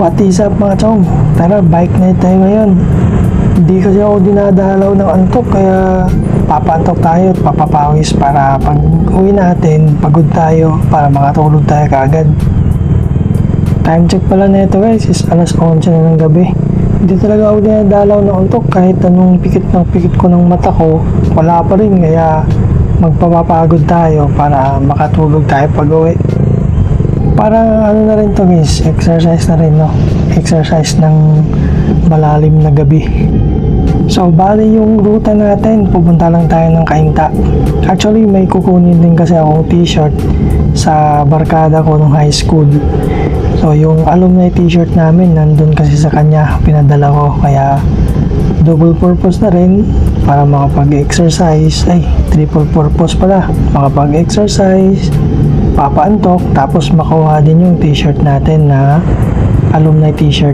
What is up mga chong? Tara, bike night tayo ngayon. Hindi kasi ako dinadalaw ng antok, kaya papaantok tayo at papapawis para pag uwi natin, pagod tayo para makatulog tayo kaagad. Time check pala na ito guys, is alas 11 na ng gabi. Hindi talaga ako dinadalaw ng antok, kahit anong pikit ko ng mata ko, wala pa rin, kaya magpapapagod tayo para makatulog tayo pag uwi. Parang ano na rin to guys, exercise na rin, no? Exercise ng malalim na gabi. So bali yung ruta natin, pupunta lang tayo ng Cainta. Actually may kukunin din kasi akong t-shirt sa barkada ko nung high school. So yung alumni t-shirt namin nandun kasi sa kanya, pinadala ko, kaya double purpose na rin para makapag-exercise, triple purpose pala, makapag-exercise, papaantok, tapos makuha din yung t-shirt natin na alumni t-shirt.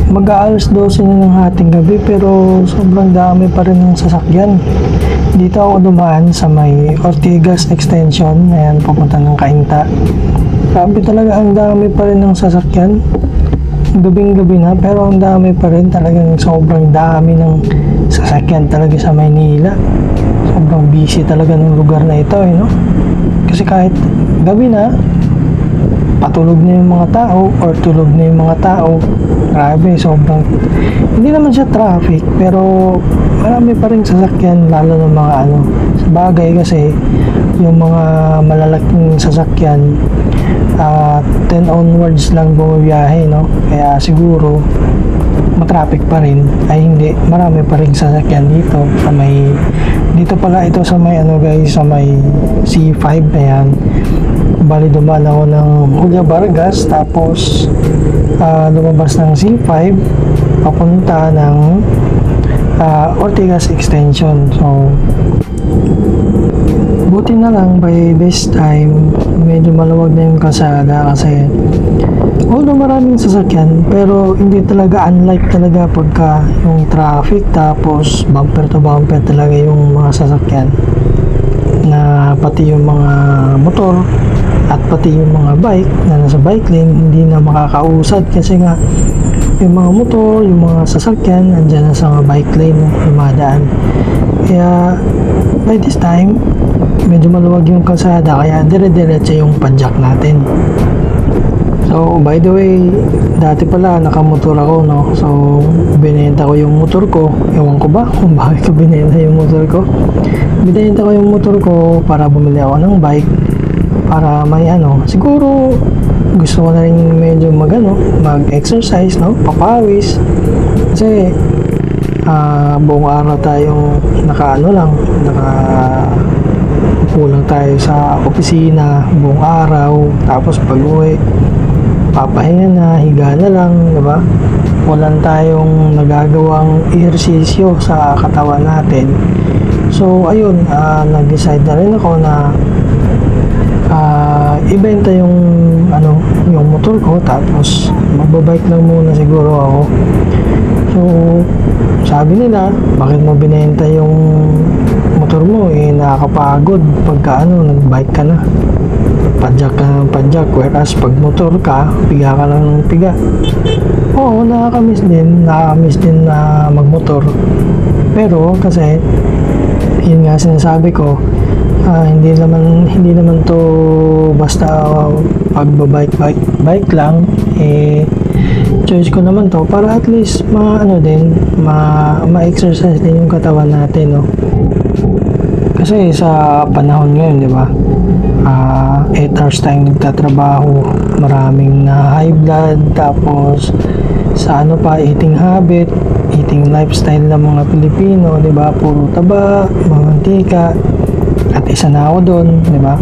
Mag-aalas 12 na ng hating gabi pero sobrang dami pa rin ng sasakyan. Dito ako dumaan sa may Ortigas Extension, ayan, pupunta ng Cainta. Grabe talaga, ang dami pa rin ng sasakyan. Gabing-gabi na pero ang dami pa rin, talagang sobrang dami ng sasakyan talaga sa Maynila. Sobrang busy talaga ng lugar na ito, no? Kasi kahit gabi na, patulog na yung mga tao or tulog na yung mga tao. Grabe, sobrang, hindi naman siya traffic, pero marami pa rin sasakyan, lalo ng mga sa bagay kasi yung mga malalaking sasakyan 10 onwards lang bumibiyahe, no? Kaya siguro matraffic pa rin, hindi, marami pa rin sasakyan dito sa may, dito pala ito sa may guys, sa may C5, ayan. Bali dumaan ako ng Julia Vargas, tapos lumabas ng C5 papunta ng Ortigas Extension. So buti na lang by this time medyo maluwag na yung kalsada, kasi although maraming sasakyan pero hindi talaga, unlike talaga pagka yung traffic tapos bumper to bumper talaga yung mga sasakyan, na pati yung mga motor at pati yung mga bike na nasa bike lane hindi na makakausad, kasi nga yung mga motor, yung mga sasakyan andyan na sa bike lane, dumadaan. Kaya by this time medyo maluwag yung kalsada, kaya dire-diretso yung padjak natin. So by the way, dati pala nakamotor ako, no? So binenta ko yung motor ko, ewan ko ba kung bakit ko binenta yung motor ko. Binenta ko yung motor ko para bumili ako ng bike, para may siguro gusto ko na rin medyo mag-exercise, no? Papawis. Kasi buong araw tayong kulang tayo sa opisina buong araw, tapos pag uwi papahinga na, higa na lang, diba? Walang tayong nagagawang ehersisyo sa katawan natin. So ayun, nag-decide na rin ako na ibenta yung yung motor ko, tapos magbabike lang muna siguro ako. So sabi nila, bakit mo binenta yung motor mo, nakakapagod pagka nagbike ka na, padjak ka ng padjak, whereas pag motor ka, piga ka lang ng piga. Oo, nakakamiss din na magmotor, pero kasi yun nga sinasabi ko, hindi naman to basta bike lang, choice ko naman to para at least ma-exercise din yung katawan natin, no? Kasi sa panahon ngayon, di ba, 8 hours tayong nagtatrabaho, maraming na high blood, tapos sa eating habit, eating lifestyle ng mga Pilipino, di ba, puro taba, mantika, at isa na ako doon, di ba?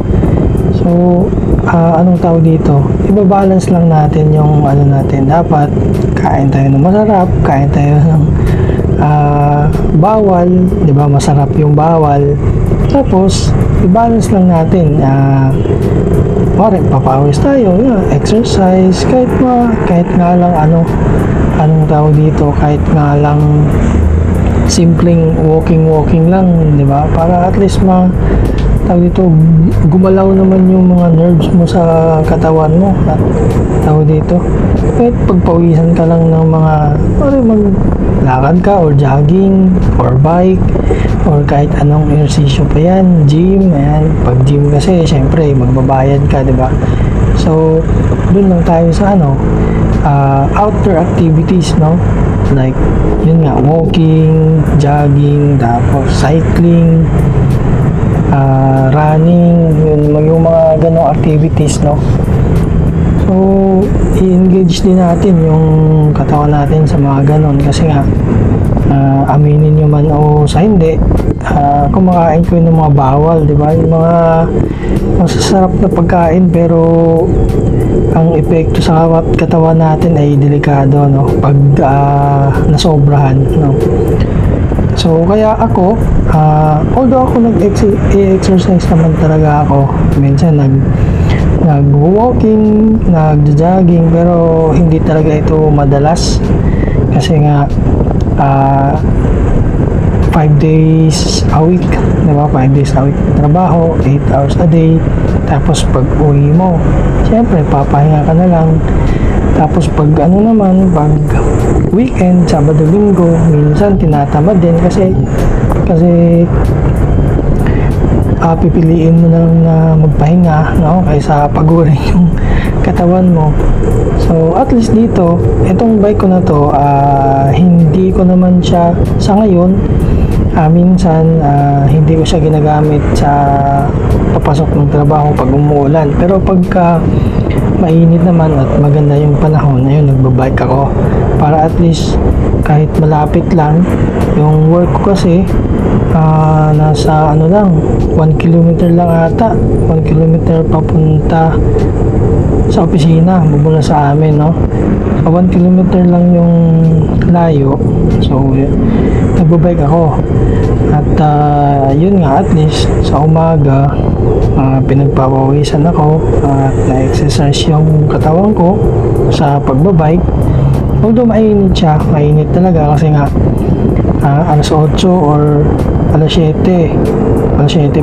So anong tawag dito, ibabalance lang natin yung natin. Dapat kain tayo ng masarap, kain tayo ng bawal, di ba, masarap yung bawal. Tapos i-balance lang natin, papawis tayo, exercise, kahit nga lang anong tawag dito, kahit nga lang simpleng walking lang, di ba, para at least tawag dito, gumalaw naman yung mga nerves mo sa katawan mo at tawag dito, kahit pagpawisan ka lang ng mga maglakad ka or jogging or bike or kahit anong ehersisyo pa yan, gym, ayan. Pag gym kasi syempre magbabayad ka, di ba? So dun lang tayo sa outdoor activities, no? Like yun nga, walking, jogging, tapos cycling, running, yung mga ganong activities, no? So, i-engage din natin yung katawan natin sa mga ganon kasi nga, aminin nyo man o sa hindi, kumakain ko yung mga bawal, di ba? Yung mga masasarap na pagkain pero ang epekto sa katawan natin ay delikado, no? Pag nasobrahan, no? So, kaya ako, although ako nag-exercise naman talaga ako, minsan nag-walking, nag-jogging, pero hindi talaga ito madalas. Kasi nga, 5 days a week, diba? 5 days a week trabaho, 8 hours a day. Tapos pag uwi mo, syempre, papahinga ka na lang. Tapos pag pag weekend, Sabado, Linggo, minsan tinatamad din kasi pipiliin mo na lang na magpahinga, no? Kaysa pagurin yung katawan mo. So at least dito, itong bike ko na to, hindi ko naman siya sa ngayon, minsan hindi ko siya ginagamit sa papasok ng trabaho pag umuulan. Pero pagka mainit naman at maganda yung panahon, ayun, nagbabike ako para at least kahit malapit lang yung work ko kasi, nasa lang, 1 kilometer lang ata, 1 kilometer papunta sa opisina mula sa amin, no? So 1 kilometer lang yung layo, so nagbabike ako at yun nga, at least sa umaga pinagpapawisan ako at na-exercise yung katawan ko sa pagbabike. Although mainit siya, mainit talaga kasi nga alas 8 or alas 7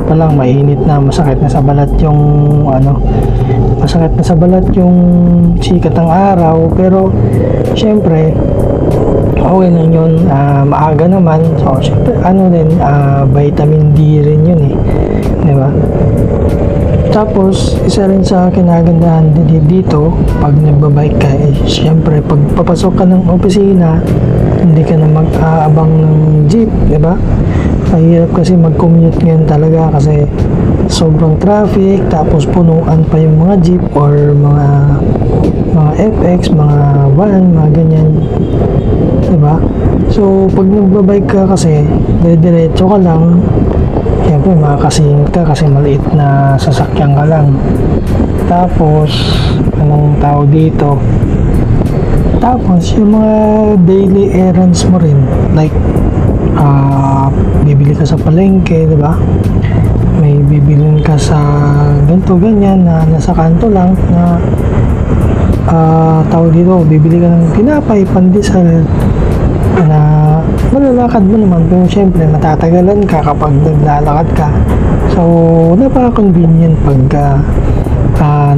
pa lang, mainit na, masakit na sa balat yung masakit na sa balat yung sikat ng araw. Pero syempre okay lang yun, maaga naman, so syempre vitamin D rin yun diba? Tapos isa rin sa kinagandahan dito pag nagbabike ka, syempre pag papasok ka ng opisina, hindi ka na mag-aabang ng jeep, diba? Mahirap kasi mag-commute ngayon talaga kasi sobrang traffic, tapos punuan pa yung mga jeep or mga FX, mga van, mga ganyan, diba? So pag nagbabike ka kasi diretso ka lang, syempre makakasingit ka kasi maliit na sasakyan ka lang. Tapos anong tao dito, tapos yung mga daily errands mo rin, like bibili ka sa palengke, diba? May bibilin ka sa ganito, ganyan na nasa kanto lang na tao dito, bibili ka ng tinapay, pandesal na malalakad mo naman, pero syempre matatagalan ka kapag naglalakad ka. So napaka-convenient pag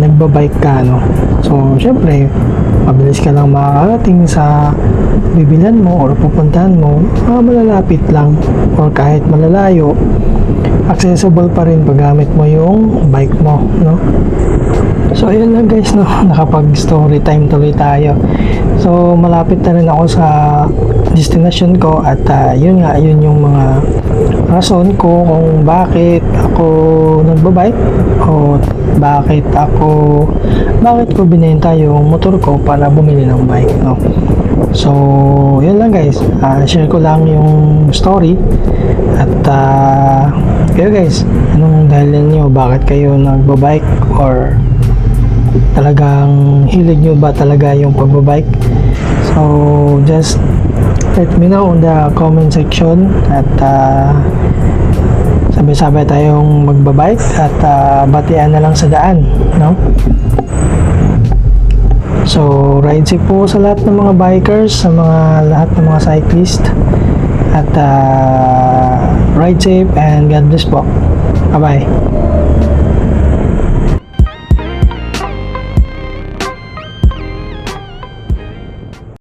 nagbabike ka, no? So syempre mabilis ka lang makakarating sa bibilan mo or pupuntahan mo, malalapit lang or kahit malalayo, accessible pa rin pag gamit mo yung bike mo, no? So ayun lang guys, no? Nakapag story time tuloy tayo. So malapit na rin ako sa destination ko at yun yung mga rason ko kung bakit ako nagbabike o bakit ko binenta yung motor ko para bumili ng bike, no? So yun lang guys, share ko lang yung story at kayo guys, anong dahilan nyo bakit kayo nagbabike or talagang hilig nyo ba talaga yung pagbabike? So just let me know on the comment section at sabay-sabay tayong magbabike at batian na lang sa daan, no? So ride safe po sa lahat ng mga bikers, sa lahat ng mga cyclist at ride safe and God bless po. Bye-bye.